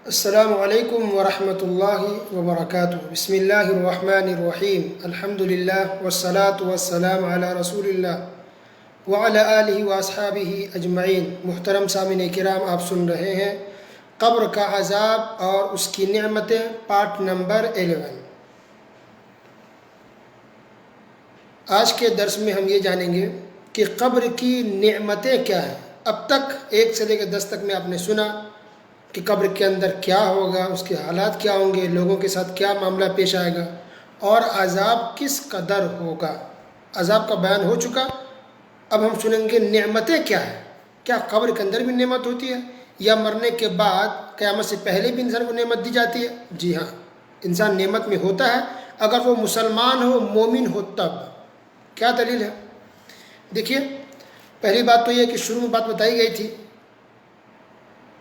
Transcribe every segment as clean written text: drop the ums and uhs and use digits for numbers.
السلام علیکم ورحمۃ اللہ وبرکاتہ۔ بسم اللہ الرحمن الرحیم، الحمد للہ والصلاة والسلام علی رسول اللہ وعلی آلہ واصحابہ اجمعین۔ محترم سامعین کرام، آپ سن رہے ہیں قبر کا عذاب اور اس کی نعمتیں، پارٹ نمبر 11۔ آج کے درس میں ہم یہ جانیں گے کہ قبر کی نعمتیں کیا ہیں۔ اب تک 1 سے لے کے 10 تک میں آپ نے سنا کہ قبر کے اندر کیا ہوگا، اس کے حالات کیا ہوں گے، لوگوں کے ساتھ کیا معاملہ پیش آئے گا اور عذاب کس قدر ہوگا۔ عذاب کا بیان ہو چکا، اب ہم سنیں گے نعمتیں کیا ہیں۔ کیا قبر کے اندر بھی نعمت ہوتی ہے یا مرنے کے بعد قیامت سے پہلے بھی انسان کو نعمت دی جاتی ہے؟ جی ہاں، انسان نعمت میں ہوتا ہے اگر وہ مسلمان ہو، مومن ہو تب۔ کیا دلیل ہے؟ دیکھیے، پہلی بات تو یہ کہ شروع میں بات بتائی گئی تھی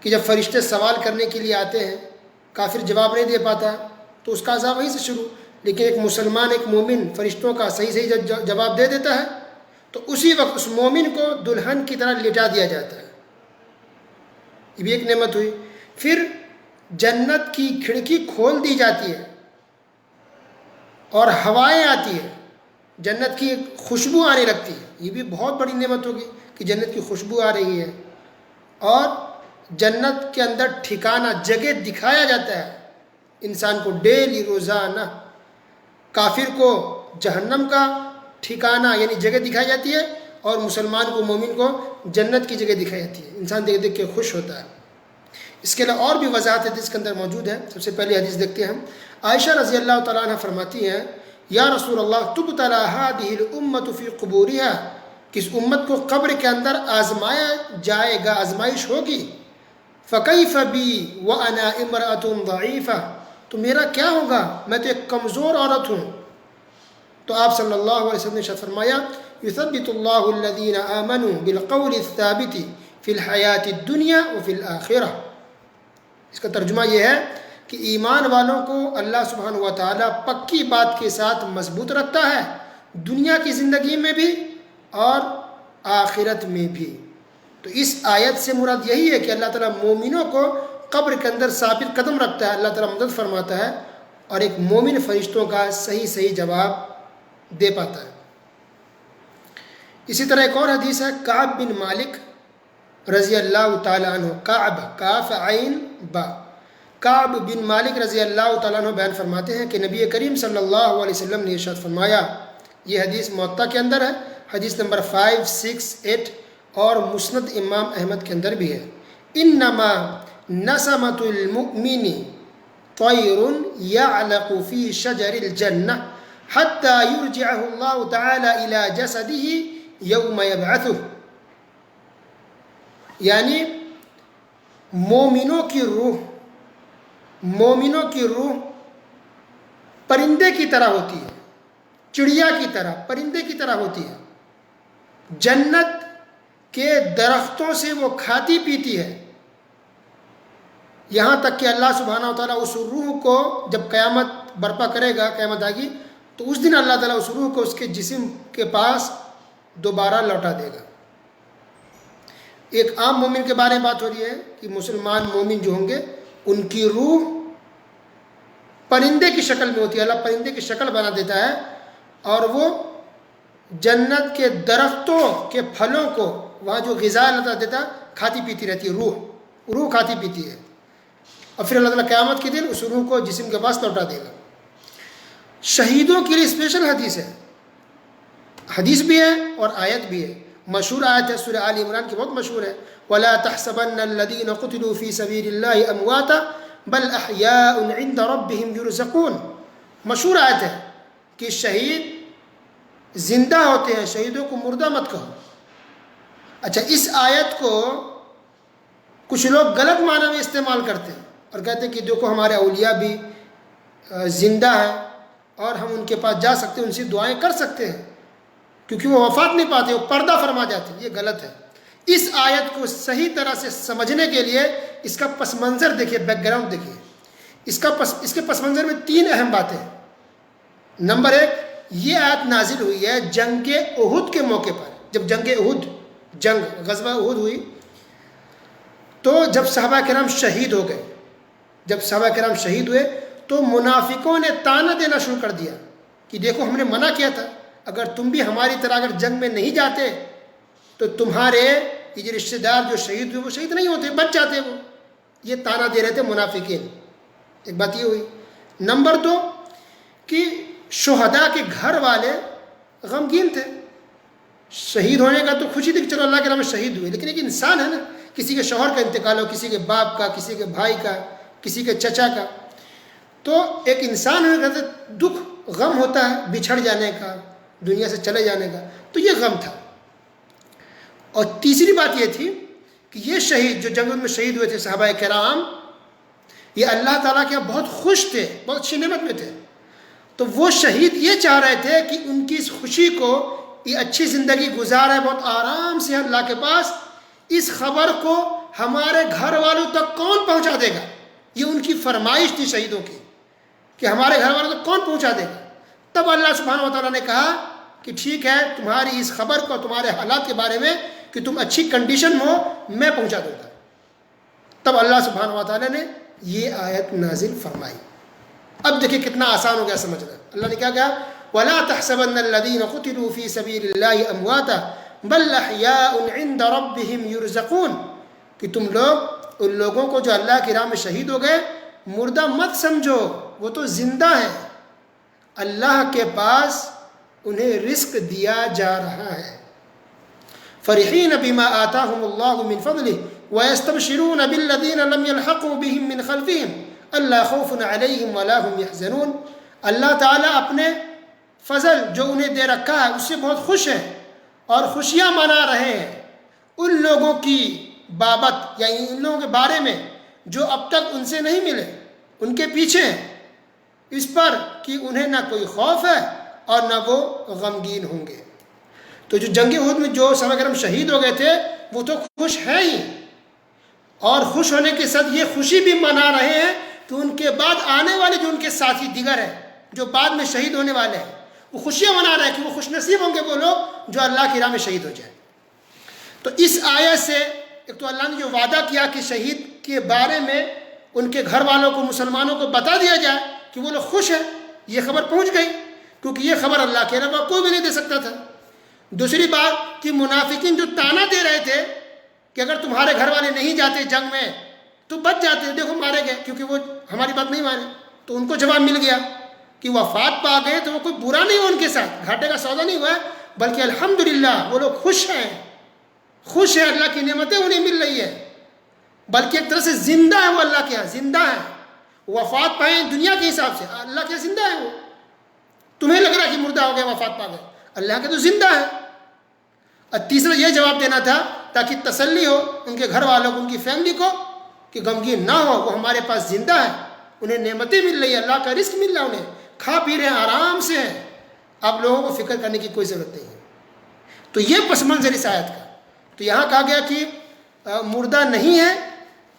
کہ جب فرشتے سوال کرنے کے لیے آتے ہیں، کافر جواب نہیں دے پاتا تو اس کا عذاب وہیں سے شروع، لیکن ایک مسلمان، ایک مومن فرشتوں کا صحیح جواب دے دیتا ہے تو اسی وقت اس مومن کو دلہن کی طرح لٹا دیا جاتا ہے۔ یہ بھی ایک نعمت ہوئی۔ پھر جنت کی کھڑکی کھول دی جاتی ہے اور ہوائیں آتی ہیں، جنت کی ایک خوشبو آنے لگتی ہے۔ یہ بھی بہت بڑی نعمت ہوگی کہ جنت کی خوشبو آ رہی ہے، اور جنت کے اندر ٹھکانہ، جگہ دکھایا جاتا ہے انسان کو ڈیلی، روزانہ۔ کافر کو جہنم کا ٹھکانہ یعنی جگہ دکھائی جاتی ہے، اور مسلمان کو، مومن کو جنت کی جگہ دکھائی جاتی ہے۔ انسان دیکھ دیکھ کے خوش ہوتا ہے۔ اس کے علاوہ اور بھی وضاحت حدیث کے اندر موجود ہے۔ سب سے پہلے حدیث دیکھتے ہیں ہم۔ عائشہ رضی اللہ تعالیٰ عنہ فرماتی ہیں، یا رسول اللہ تبتلی هذه الامة فی قبورها، کہ اس امت کو قبر کے اندر آزمایا جائے گا، آزمائش ہوگی۔ فکیف بی وانا امرأة ضعیفہ، تو میرا کیا ہوگا، میں تو ایک کمزور عورت ہوں۔ تو آپ صلی اللہ علیہ وسلم نے فرمایا، یثبت اللہ الذین آمنوا بالقول الثابت فی الحیاۃ الدنیا وفی الآخرہ۔ اس کا ترجمہ یہ ہے کہ ایمان والوں کو اللہ سبحانہ و تعالیٰ پکی بات کے ساتھ مضبوط رکھتا ہے، دنیا کی زندگی میں بھی اور آخرت میں بھی۔ تو اس آیت سے مراد یہی ہے کہ اللہ تعالیٰ مومنوں کو قبر کے اندر ثابت قدم رکھتا ہے، اللہ تعالیٰ مدد فرماتا ہے، اور ایک مومن فرشتوں کا صحیح جواب دے پاتا ہے۔ اسی طرح ایک اور حدیث ہے، کعب بن مالک رضی اللہ تعالیٰ عنہ، کعب، کاف عین با، کعب بن مالک رضی اللہ تعالیٰ عنہ بیان فرماتے ہیں کہ نبی کریم صلی اللہ علیہ وسلم نے ارشاد فرمایا، یہ حدیث موطا کے اندر ہے، حدیث نمبر 5، 6، 8 اور مسند امام احمد کے اندر بھی ہے، انما نسمۃ المؤمن طیر یعلق فی شجر الجنہ حتی یرجعہ اللہ تعالی الی جسدہ یوم یبعثہ، یعنی مومنوں کی روح پرندے کی طرح ہوتی ہے، چڑیا کی طرح، پرندے کی طرح ہوتی ہے، جنت کے درختوں سے وہ کھاتی پیتی ہے، یہاں تک کہ اللہ سبحانہ و تعالیٰ اس روح کو جب قیامت برپا کرے گا، قیامت آئے گی، تو اس دن اللہ تعالیٰ اس روح کو اس کے جسم کے پاس دوبارہ لوٹا دے گا۔ ایک عام مومن کے بارے میں بات ہو رہی ہے کہ مسلمان مومن جو ہوں گے ان کی روح پرندے کی شکل میں ہوتی ہے، اللہ پرندے کی شکل بنا دیتا ہے، اور وہ جنت کے درختوں کے پھلوں کو، وہاں جو غذا اللہ تعالیٰ دیتا ہے، کھاتی پیتی رہتی ہے، روح کھاتی پیتی ہے، اور پھر اللہ تعالیٰ قیامت کے دن اس روح کو جسم کے پاس لوٹا دے گا۔ شہیدوں کے لیے اسپیشل حدیث ہے، حدیث بھی ہے اور آیت بھی ہے۔ مشہور آیت ہے سورہ آل عمران کی، بہت مشہور ہے، وَلَا تَحْسَبَنَّ الَّذِينَ قُتِلُوا فِي سَبِيلِ اللَّهِ أَمْوَاتًا بَلْ أَحْيَاءٌ عِنْدَ رَبِّهِمْ يُرْزَقُونَ۔ مشہور آیت ہے کہ شہید زندہ ہوتے ہیں، شہیدوں کو مردہ مت کہو۔ اچھا، اس آیت کو کچھ لوگ غلط معنی میں استعمال کرتے ہیں اور کہتے ہیں کہ دیکھو ہمارے اولیاء بھی زندہ ہیں اور ہم ان کے پاس جا سکتے ہیں، ان سے دعائیں کر سکتے ہیں، کیونکہ وہ وفات نہیں پاتے، وہ پردہ فرما جاتے ہیں۔ یہ غلط ہے۔ اس آیت کو صحیح طرح سے سمجھنے کے لیے اس کا پس منظر دیکھیے، بیک گراؤنڈ دیکھیے۔ اس کے پس منظر میں 3 اہم باتیں ہیں۔ نمبر 1، یہ آیت نازل ہوئی ہے جنگ احد کے موقع پر، جب غزوہ احد ہوئی تو جب صحابہ کرام شہید ہو گئے، جب صحابہ کرام شہید ہوئے تو منافقوں نے طعنہ دینا شروع کر دیا کہ دیکھو ہم نے منع کیا تھا، اگر تم بھی ہماری طرح اگر جنگ میں نہیں جاتے تو تمہارے یہ جو رشتہ دار جو شہید ہوئے وہ شہید نہیں ہوتے، بچ جاتے وہ. یہ طعنہ دے رہے تھے منافقین. ایک بات یہ ہوئی. نمبر 2 کہ شہداء کے گھر والے غمگین تھے. شہید ہونے کا تو خوشی تھی کہ چلو اللہ کے نام میں شہید ہوئے، لیکن ایک انسان ہے نا، کسی کے شوہر کا انتقال ہو، کسی کے باپ کا، کسی کے بھائی کا، کسی کے چچا کا، تو ایک انسان ہونے کا دکھ غم ہوتا ہے بچھڑ جانے کا، دنیا سے چلے جانے کا. تو یہ غم تھا. اور تیسری بات یہ تھی کہ یہ شہید جو جنگ میں شہید ہوئے تھے صحابہ کرام، یہ اللہ تعالیٰ کے بہت خوش تھے، بہت اچھی نعمت میں تھے. تو وہ شہید یہ چاہ رہے تھے کہ ان کی اس خوشی کو، یہ اچھی زندگی گزارے بہت آرام سے اللہ کے پاس، اس خبر کو ہمارے گھر والوں تک کون پہنچا دے گا. یہ ان کی فرمائش تھی شہیدوں کی کہ ہمارے گھر والوں تک کون پہنچا دے گا. تب اللہ سبحانہ و تعالیٰ نے کہا کہ ٹھیک ہے، تمہاری اس خبر کو، تمہارے حالات کے بارے میں کہ تم اچھی کنڈیشن میں ہو، میں پہنچا دوں گا. تب اللہ سبحانہ و تعالیٰ نے یہ آیت نازل فرمائی. اب دیکھیں کتنا آسان ہو گیا سمجھنا. اللہ نے کیا کہا؟ وَلَا تَحْسَبَنَّ الَّذِينَ قُتِلُوا فِي سَبِيلِ اللَّهِ أَمْوَاتًا بَلْ أَحْيَاءٌ عِنْدَ رَبِّهِمْ يُرْزَقُونَ. کہ تم لوگ ان لوگوں کو جو اللہ کی راہ میں شہید ہو گئے مردہ مت سمجھو، وہ تو زندہ ہے، اللہ کے پاس انہیں رزق دیا جا رہا ہے. فرحین بما آتاہم اللہ من فضلہ ویستبشرون بالذین لم یلحقوا بہم من خلفہم الا خوف علیہم ولا هم یحزنون. اللہ تعالیٰ اپنے فضل جو انہیں دے رکھا ہے اس سے بہت خوش ہے اور خوشیاں منا رہے ہیں ان لوگوں کی بابت، یعنی ان لوگوں کے بارے میں جو اب تک ان سے نہیں ملے، ان کے پیچھے ہیں، اس پر کہ انہیں نہ کوئی خوف ہے اور نہ وہ غمگین ہوں گے. تو جو جنگ احد میں جو صحابہ کرام شہید ہو گئے تھے وہ تو خوش ہیں ہی، اور خوش ہونے کے ساتھ یہ خوشی بھی منا رہے ہیں کہ ان کے بعد آنے والے جو ان کے ساتھی دیگر ہیں جو بعد میں شہید ہونے والے ہیں، وہ خوشیاں منا رہے ہیں کہ وہ خوش نصیب ہوں گے وہ لوگ جو اللہ کی راہ میں شہید ہو جائیں. تو اس آیت سے ایک تو اللہ نے جو وعدہ کیا کہ شہید کے بارے میں ان کے گھر والوں کو، مسلمانوں کو بتا دیا جائے کہ وہ لوگ خوش ہیں، یہ خبر پہنچ گئی، کیونکہ یہ خبر اللہ کے علاوہ کوئی بھی نہیں دے سکتا تھا. دوسری بات کہ منافقین جو طعنہ دے رہے تھے کہ اگر تمہارے گھر والے نہیں جاتے جنگ میں تو بچ جاتے، دیکھو مارے گئے کیونکہ وہ ہماری بات نہیں مانے، تو ان کو جواب مل گیا کہ وفات پا گئے تو وہ کوئی برا نہیں ہوا ان کے ساتھ، گھاٹے کا سودا نہیں ہوا ہے، بلکہ الحمدللہ وہ لوگ خوش ہیں، خوش ہیں، اللہ کی نعمتیں انہیں مل رہی ہے، بلکہ ایک طرح سے زندہ ہے وہ اللہ کے یہاں، زندہ ہے. وفات پائیں دنیا کے حساب سے، اللہ کے زندہ ہے وہ. تمہیں لگ رہا ہے کہ مردہ ہو گئے، وفات پا گئے، اللہ کے تو زندہ ہے. اور تیسرا یہ جواب دینا تھا تاکہ تسلی ہو ان کے گھر والوں کو، ان کی فیملی کو، کہ غمگین نہ ہو، وہ ہمارے پاس زندہ ہے، انہیں نعمتیں مل رہی ہیں، اللہ کا رزق مل رہا ہے، انہیں کھا پی رہے ہیں، آرام سے ہیں، آپ لوگوں کو فکر کرنے کی کوئی ضرورت نہیں ہے. تو یہ پس منظر اس آیت کا. تو یہاں کہا گیا کہ مردہ نہیں ہے،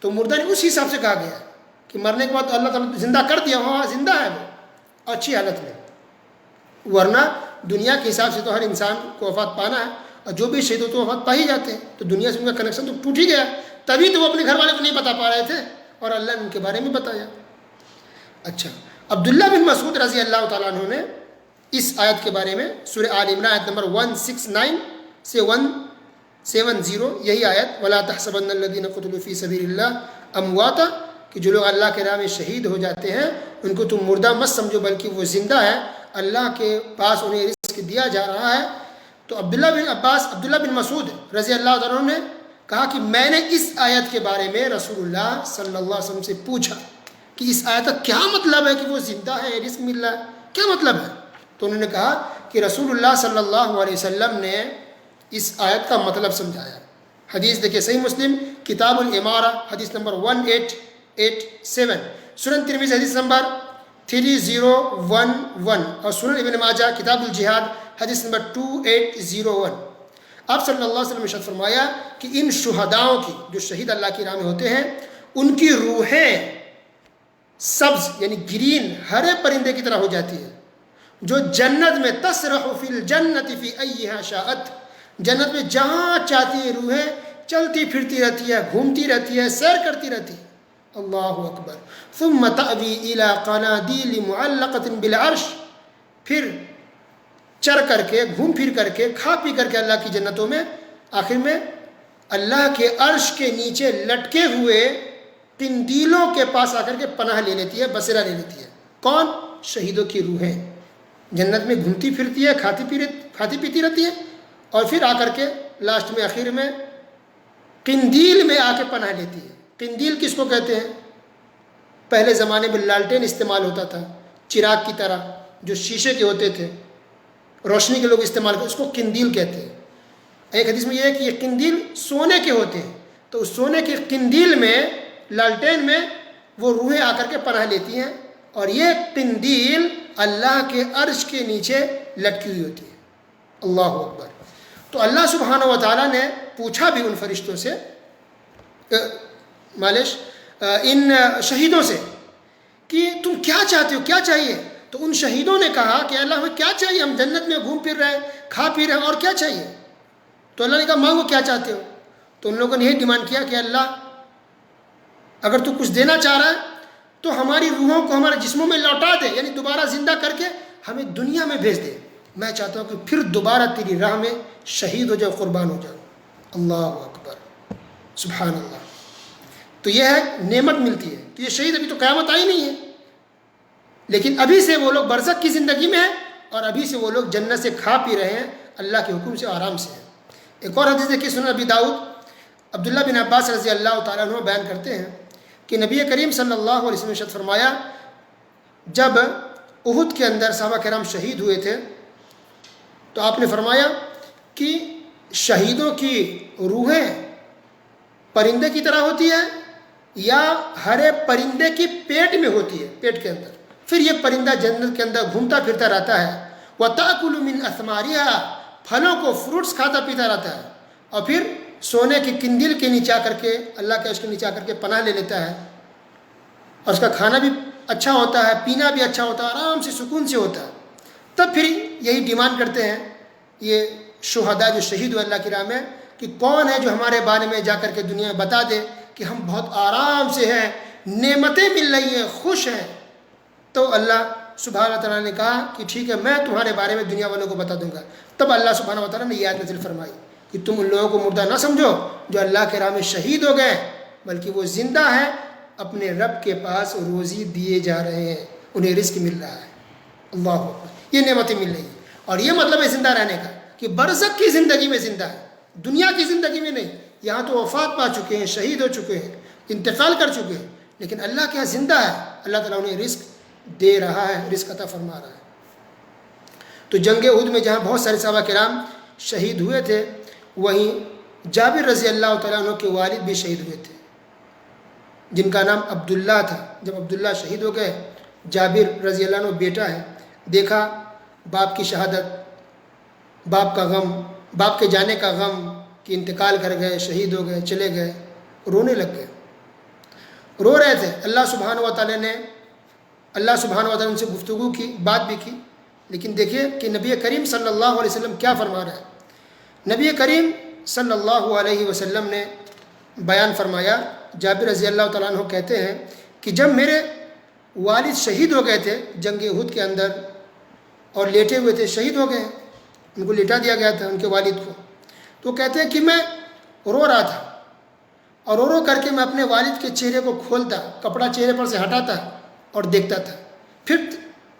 تو مردہ نہیں اس حساب سے کہا گیا کہ مرنے کے بعد تو اللہ تعالیٰ زندہ کر دیا، وہاں زندہ ہے وہ اچھی حالت میں. ورنہ دنیا کے حساب سے تو ہر انسان کو وفات پانا ہے، اور جو بھی شہید ہو تو وفات پا ہی جاتے ہیں، تو دنیا سے ان کا کنیکشن تو ٹوٹ ہی گیا، تبھی تو وہ اپنے گھر والے کو نہیں بتا پا رہے تھے اور اللہ نے ان کے بارے میں بتایا. اچھا، عبداللہ بن مسعود رضی اللہ تعالیٰ عنہ نے اس آیت کے بارے میں سورہ آل عمران آیت نمبر 169 سے 170، یہی آیت وَلَا تَحْسَبَنَّ الَّذِينَ قُتِلُوا فِي سَبِيلِ اللَّهِ أَمْوَاتًا، کہ جو لوگ اللہ کے راہ میں شہید ہو جاتے ہیں ان کو تم مردہ مت سمجھو بلکہ وہ زندہ ہے، اللہ کے پاس انہیں رزق دیا جا رہا ہے. تو عبداللہ بن مسعود رضی اللہ عنہ نے کہا کہ میں نے اس آیت کے بارے میں رسول اللہ صلی اللہ علیہ وسلم سے پوچھا کہ اس آیت کا کیا مطلب ہے کہ وہ زندہ ہے، رزق مل رہا ہے، کیا مطلب ہے؟ تو انہوں نے کہا کہ رسول اللہ صلی اللہ علیہ وسلم نے اس آیت کا مطلب سمجھایا. حدیث دیکھیں صحیح مسلم کتاب الامارہ حدیث نمبر 1887، سنن ترمذی حدیث نمبر 3011، اور سنن ابن ماجہ کتاب الجہاد حدیث نمبر 2801. آپ صلی اللہ علیہ وسلم نے ارشاد فرمایا کہ ان شہداؤں کی جو شہید اللہ کی راہ میں ہوتے ہیں ان کی روحیں سبز یعنی گرین ہرے پرندے کی طرح ہو جاتی ہے جو جنت میں تسرح فی الجنت فی ایہا شاءت، جنت میں جہاں چاہتی ہے روحیں چلتی پھرتی رہتی ہے، گھومتی رہتی ہے، سیر کرتی رہتی ہے. اللہ اکبر. ثم تأوی الی قنادیل معلقۃ بالعرش، پھر چر کر کے، گھوم پھر کر کے، کھا پی کر کے اللہ کی جنتوں میں آخر میں اللہ کے عرش کے نیچے لٹکے ہوئے قندیلوں کے پاس آ کر کے پناہ لے لیتی ہے، بسیرا لے لیتی ہے. کون؟ شہیدوں کی روحیں جنت میں گھومتی پھرتی ہے، کھاتی پیتی رہتی ہے، اور پھر آ کر کے لاسٹ میں آخر میں قندیل میں آ کے پناہ لیتی ہے. قندیل کس کو کہتے ہیں؟ پہلے زمانے میں لالٹین استعمال ہوتا تھا چراغ کی طرح، جو شیشے کے ہوتے تھے، روشنی کے لوگ استعمال کرتے، اس کو قندیل کہتے ہیں. ایک حدیث میں یہ ہے کہ یہ قندیل سونے کے ہوتے ہیں، تو اس سونے کے قندیل میں، لالٹین میں وہ روحیں آ کر کے پناہ لیتی ہیں، اور یہ قندیل اللہ کے عرش کے نیچے لٹکی ہوئی ہوتی ہے. اللہ اکبر. تو اللہ سبحانہ و تعالیٰ نے پوچھا بھی ان فرشتوں سے، ان شہیدوں سے، کہ تم کیا چاہتے ہو، کیا چاہیے؟ تو ان شہیدوں نے کہا کہ اللہ ہمیں کیا چاہیے، ہم جنت میں گھوم پھر رہے ہیں، کھا پی رہے ہیں، اور کیا چاہیے؟ تو اللہ نے کہا مانگو کیا چاہتے ہو. تو ان لوگوں نے یہی ڈیمانڈ کیا کہ اللہ اگر تو کچھ دینا چاہ رہا ہے تو ہماری روحوں کو ہمارے جسموں میں لوٹا دے، یعنی دوبارہ زندہ کر کے ہمیں دنیا میں بھیج دے. میں چاہتا ہوں کہ پھر دوبارہ تیری راہ میں شہید ہو جاؤ، قربان ہو جاؤ. اللہ اکبر، سبحان اللہ. تو یہ ہے نعمت ملتی ہے. تو یہ شہید ابھی تو قیامت آئی نہیں ہے، لیکن ابھی سے وہ لوگ برزخ کی زندگی میں ہیں، اور ابھی سے وہ لوگ جنت سے کھا پی رہے ہیں، اللہ کے حکم سے آرام سے ہیں. ایک اور حدیث دیکھیے سنن ابی داؤد، عبداللہ بن عباس رضی اللہ تعالیٰ عنہ بیان کرتے ہیں کہ نبی کریم صلی اللہ علیہ وسلم نے ارشاد فرمایا، جب احد کے اندر صحابہ کرام شہید ہوئے تھے تو آپ نے فرمایا کہ شہیدوں کی روحیں پرندے کی طرح ہوتی ہے یا ہرے پرندے کی پیٹ میں ہوتی ہے، پیٹ کے اندر. پھر یہ پرندہ جنت کے اندر گھومتا پھرتا رہتا ہے. وَتَأْكُلُ مِنْ أَثْمَارِهَا، پھلوں کو، فروٹس کھاتا پیتا رہتا ہے، اور پھر سونے کے قندیل کے نیچے آ کر کے، اللہ کے اس کے نیچے آ کر کے پناہ لے لیتا ہے، اور اس کا کھانا بھی اچھا ہوتا ہے، پینا بھی اچھا ہوتا ہے، آرام سے سکون سے ہوتا ہے. تب پھر یہی ڈیمانڈ کرتے ہیں یہ شہداء جو شہید ہوئے اللہ کی راہ میں، کہ کون ہے جو ہمارے بارے میں جا کر کے دنیا میں بتا دے کہ ہم بہت آرام سے ہیں، نعمتیں مل رہی ہیں، خوش ہیں. تو اللہ سبحانہ تعالیٰ نے کہا کہ ٹھیک ہے، میں تمہارے بارے میں دنیا والوں کو بتا دوں گا. تب اللہ سبحانہ و تعالیٰ نے یہ آیت نازل فرمائی کہ تم ان لوگوں کو مردہ نہ سمجھو جو اللہ کے راہ میں شہید ہو گئے، بلکہ وہ زندہ ہیں، اپنے رب کے پاس روزی دیے جا رہے ہیں، انہیں رزق مل رہا ہے. اللہ اکبر. یہ نعمتیں مل رہی ہیں، اور یہ مطلب ہے زندہ رہنے کا کہ برزخ کی زندگی میں زندہ ہے، دنیا کی زندگی میں نہیں. یہاں تو وفات پا چکے ہیں، شہید ہو چکے ہیں، انتقال کر چکے ہیں، لیکن اللہ کے یہاں زندہ ہے. اللہ تعالیٰ انہیں رزق دے رہا ہے، رزق عطا فرما رہا ہے. تو جنگ احد میں جہاں بہت سارے صحابہ کرام شہید ہوئے تھے، وہیں جابر رضی اللہ تعالیٰ عنہ کے والد بھی شہید ہوئے تھے، جن کا نام عبداللہ تھا. جب عبداللہ شہید ہو گئے، جابر رضی اللہ عنہ بیٹا ہے، دیکھا باپ کی شہادت، باپ کا غم، باپ کے جانے کا غم کہ انتقال کر گئے، شہید ہو گئے، چلے گئے، رونے لگ گئے، رو رہے تھے. اللہ سبحانہ و تعالیٰ نے ان سے گفتگو کی، بات بھی کی. لیکن دیکھیے کہ نبی کریم صلی اللہ علیہ وسلم کیا فرما رہے ہیں. نبی کریم صلی اللہ علیہ وسلم نے بیان فرمایا، جابر رضی اللہ تعالیٰ عنہ کہتے ہیں کہ جب میرے والد شہید ہو گئے تھے جنگ احد کے اندر، اور لیٹے ہوئے تھے، شہید ہو گئے، ان کو لٹا دیا گیا تھا ان کے والد کو، تو کہتے ہیں کہ میں رو رہا تھا، اور رو رو کر کے میں اپنے والد کے چہرے کو کھولتا، کپڑا چہرے پر سے ہٹاتا اور دیکھتا تھا، پھر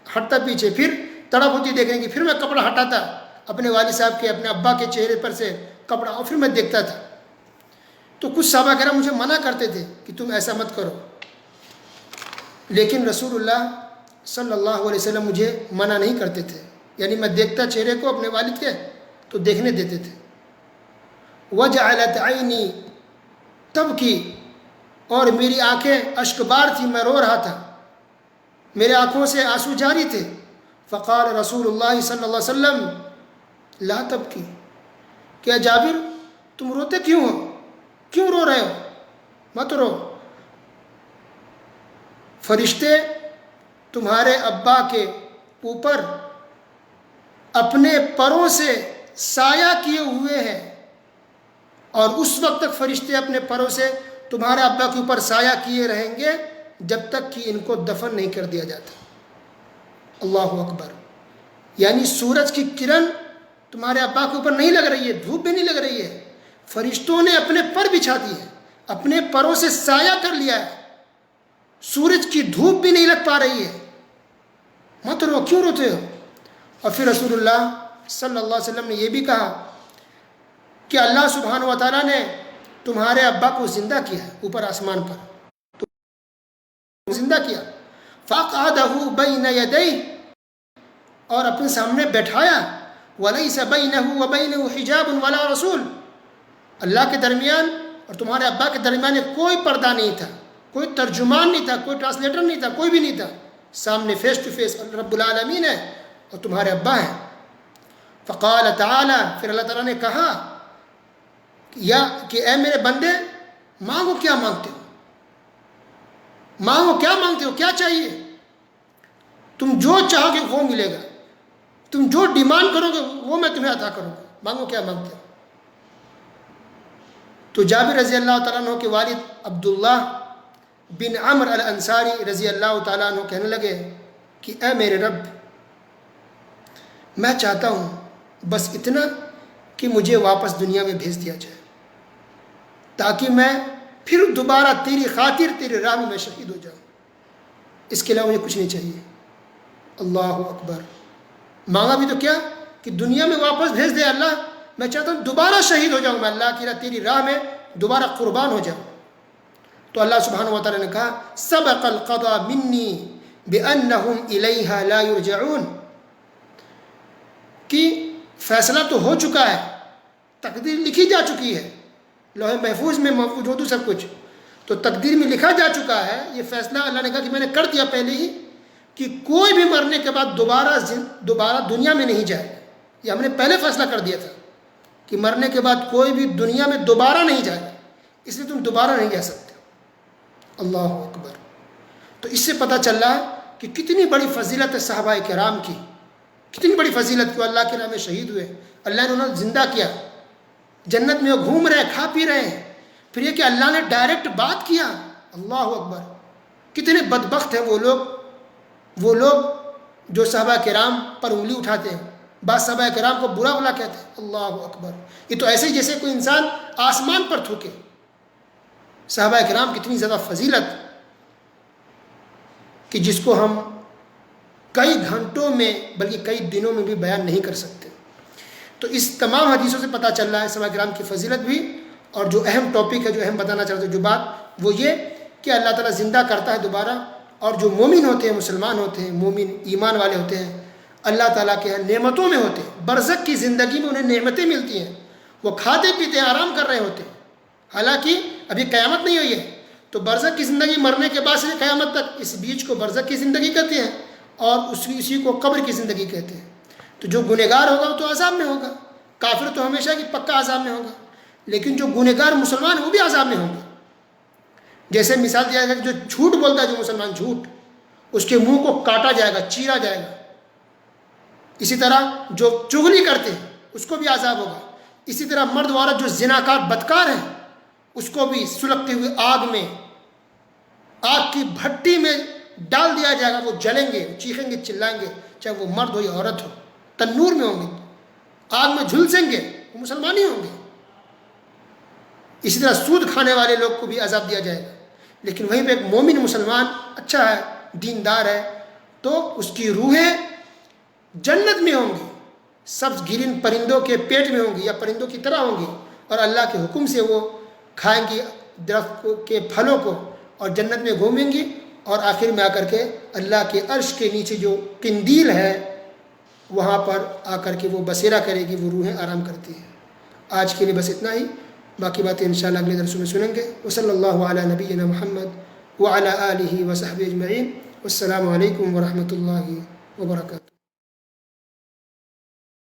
ہٹتا پیچھے، پھر تڑپ ہوتی دیکھنے کی، پھر میں کپڑا ہٹاتا اپنے والد صاحب کے، اپنے ابا کے چہرے پر سے کپڑا، اور پھر میں دیکھتا تھا. تو کچھ صحابہ کرام مجھے منع کرتے تھے کہ تم ایسا مت کرو، لیکن رسول اللہ صلی اللہ علیہ وسلم مجھے منع نہیں کرتے تھے، یعنی میں دیکھتا چہرے کو اپنے والد کے تو دیکھنے دیتے تھے. وجعلت عینی تبکی، اور میری آنکھیں اشکبار تھی، میں رو رہا تھا، میرے آنکھوں سے آنسو جاری تھے. فقال رسول اللہ صلی اللہ علیہ وسلم لا تبکی، کیا جابر تم روتے کیوں ہو، کیوں رو رہے ہو، مت رو، فرشتے تمہارے ابا کے اوپر اپنے پروں سے سایہ کیے ہوئے ہیں، اور اس وقت تک فرشتے اپنے پروں سے تمہارے ابا کے اوپر سایہ کیے رہیں گے جب تک کہ ان کو دفن نہیں کر دیا جاتا۔ اللہ اکبر، یعنی سورج کی کرن تمہارے ابا کے اوپر نہیں لگ رہی ہے، دھوپ بھی نہیں لگ رہی ہے، فرشتوں نے اپنے پر بچھا دی ہے، اپنے پروں سے سایہ کر لیا ہے، سورج کی دھوپ بھی نہیں لگ پا رہی ہے، مت رو، کیوں روتے ہو؟ اور پھر رسول اللہ صلی اللہ علیہ وسلم نے یہ بھی کہا کہ اللہ سبحانہ و تعالیٰ نے تمہارے ابا کو زندہ کیا ہے اوپر آسمان پر، زندہ کیا، فَأَقْعَدَهُ بَيْنَ يَدَيْهِ، اور اپنے سامنے بیٹھایا، وَلَيْسَ بَيْنَهُ وَبَيْنَهُ حِجَابٌ وَلَا رَسُولٌ، اللہ کے درمیان اور تمہارے ابا کے درمیان کوئی پردہ نہیں تھا، کوئی ترجمان نہیں تھا، کوئی ٹرانسلیٹر نہیں تھا، کوئی بھی نہیں تھا، سامنے فیس ٹو فیس رب العالمین ہے اور تمہارے ابا ہیں۔ فقال تعالی، پھر اللہ تعالیٰ نے کہا کہ اے میرے بندے، مانگو کیا مانگتے ہو، مانگو کیا مانگتے ہو، کیا چاہیے، تم جو چاہو گے وہ ملے گا، تم جو ڈیمانڈ کرو گے وہ میں تمہیں عطا کروں گا، مانگو کیا مانگتے ہو۔ تو جابر رضی اللہ تعالیٰ عنہ کے والد عبداللہ بن عمر الانصاری رضی اللہ تعالیٰ عنہ کہنے لگے کہ اے میرے رب، میں چاہتا ہوں بس اتنا کہ مجھے واپس دنیا میں بھیج دیا جائے تاکہ میں پھر دوبارہ تیری خاطر تیرے راہ میں شہید ہو جاؤں، اس کے علاوہ مجھے کچھ نہیں چاہیے۔ اللہ اکبر، مانگا بھی تو کیا کہ دنیا میں واپس بھیج دے اللہ، میں چاہتا ہوں دوبارہ شہید ہو جاؤں، میں اللہ کی تیری راہ میں دوبارہ قربان ہو جاؤں۔ تو اللہ سبحانہ و تعالیٰ نے کہا سبق القضاء منی بأنہم الیہا لا یرجعون، کہ فیصلہ تو ہو چکا ہے، تقدیر لکھی جا چکی ہے، لوح محفوظ میں موجود ہو سب کچھ، تو تقدیر میں لکھا جا چکا ہے یہ فیصلہ، اللہ نے کہا کہ میں نے کر دیا پہلے ہی کہ کوئی بھی مرنے کے بعد دوبارہ دنیا میں نہیں جائے، یہ ہم نے پہلے فیصلہ کر دیا تھا کہ مرنے کے بعد کوئی بھی دنیا میں دوبارہ نہیں جائے، اس لیے تم دوبارہ نہیں جا سکتے۔ اللہ اکبر، تو اس سے پتہ چل رہا ہے کہ کتنی بڑی فضیلت ہے صحابہ کرام کی، کتنی بڑی فضیلت کو اللہ کے راہ میں شہید ہوئے، اللہ نے انہیں زندہ کیا، جنت میں وہ گھوم رہے ہیں، کھا پی رہے ہیں، پھر یہ کہ اللہ نے ڈائریکٹ بات کیا۔ اللہ اکبر، کتنے بدبخت ہیں وہ لوگ جو صحابہ کرام پر انگلی اٹھاتے ہیں، بعض صحابہ کرام کو برا بھلا کہتے ہیں۔ اللہ اکبر، یہ تو ایسے ہی جیسے کوئی انسان آسمان پر تھوکے۔ صحابہ کرام کتنی زیادہ فضیلت کہ جس کو ہم کئی گھنٹوں میں بلکہ کئی دنوں میں بھی بیان نہیں کر سکتے۔ تو اس تمام حدیثوں سے پتہ چل رہا ہے صحابہ کرام کی فضیلت بھی، اور جو اہم ٹاپک ہے، جو اہم بتانا چاہتے ہیں جو بات، وہ یہ کہ اللہ تعالیٰ زندہ کرتا ہے دوبارہ، اور جو مومن ہوتے ہیں، مسلمان ہوتے ہیں، مومن ایمان والے ہوتے ہیں، اللہ تعالیٰ کے نعمتوں میں ہوتے ہیں، برزخ کی زندگی میں انہیں نعمتیں ملتی ہیں، وہ کھاتے پیتے ہیں، آرام کر رہے ہوتے ہیں، حالانکہ ابھی قیامت نہیں ہوئی ہے۔ تو برزخ کی زندگی مرنے کے بعد سے قیامت تک، اس بیچ کو برزخ کی زندگی کہتے ہیں، اور اسی کو قبر کی زندگی کہتے ہیں۔ تو جو گنہگار ہوگا وہ تو عذاب میں ہوگا، کافر تو ہمیشہ کی پکا عذاب میں ہوگا، لیکن جو گنہگار مسلمان ہے وہ بھی عذاب میں ہوں گے۔ جیسے مثال دیا جائے کہ جو جھوٹ بولتا ہے، جو مسلمان جھوٹ، اس کے منہ کو کاٹا جائے گا، چیرا جائے گا۔ اسی طرح جو چغلی کرتے ہیں اس کو بھی عذاب ہوگا۔ اسی طرح مرد و عورت جو زناکار بدکار ہیں اس کو بھی سلگتے ہوئے آگ کی بھٹی میں ڈال دیا جائے گا، وہ جلیں گے، چیخیں گے، چلائیں گے، چاہے وہ مرد ہو یا عورت ہو، تنور میں ہوں گے، آگ میں جھلسیں گے، وہ مسلمان ہی ہوں گے۔ اسی طرح سود کھانے والے لوگ کو بھی عذاب دیا جائے گا، لیکن وہیں پہ ایک مومن مسلمان اچھا ہے، دیندار ہے، تو اس کی روحیں جنت میں ہوں گی، سبز گرین پرندوں کے پیٹ میں ہوں گی یا پرندوں کی طرح ہوں گی، اور اللہ کے حکم سے وہ کھائیں گی درخت کے پھلوں کو اور جنت میں گھومیں گی، اور آخر میں آ کر کے اللہ کے عرش کے نیچے جو قندیل ہے وہاں پر آ کر کے وہ بسیرا کرے گی، وہ روحیں آرام کرتی ہیں۔ آج کے لیے بس اتنا ہی، باقی باتیں انشاءاللہ اگلے درسوں میں سنیں گے۔ وصلی اللہ علی نبینا محمد وعلی آلہ وصحبہ اجمعین۔ والسلام علیکم ورحمۃ اللہ وبرکاتہ۔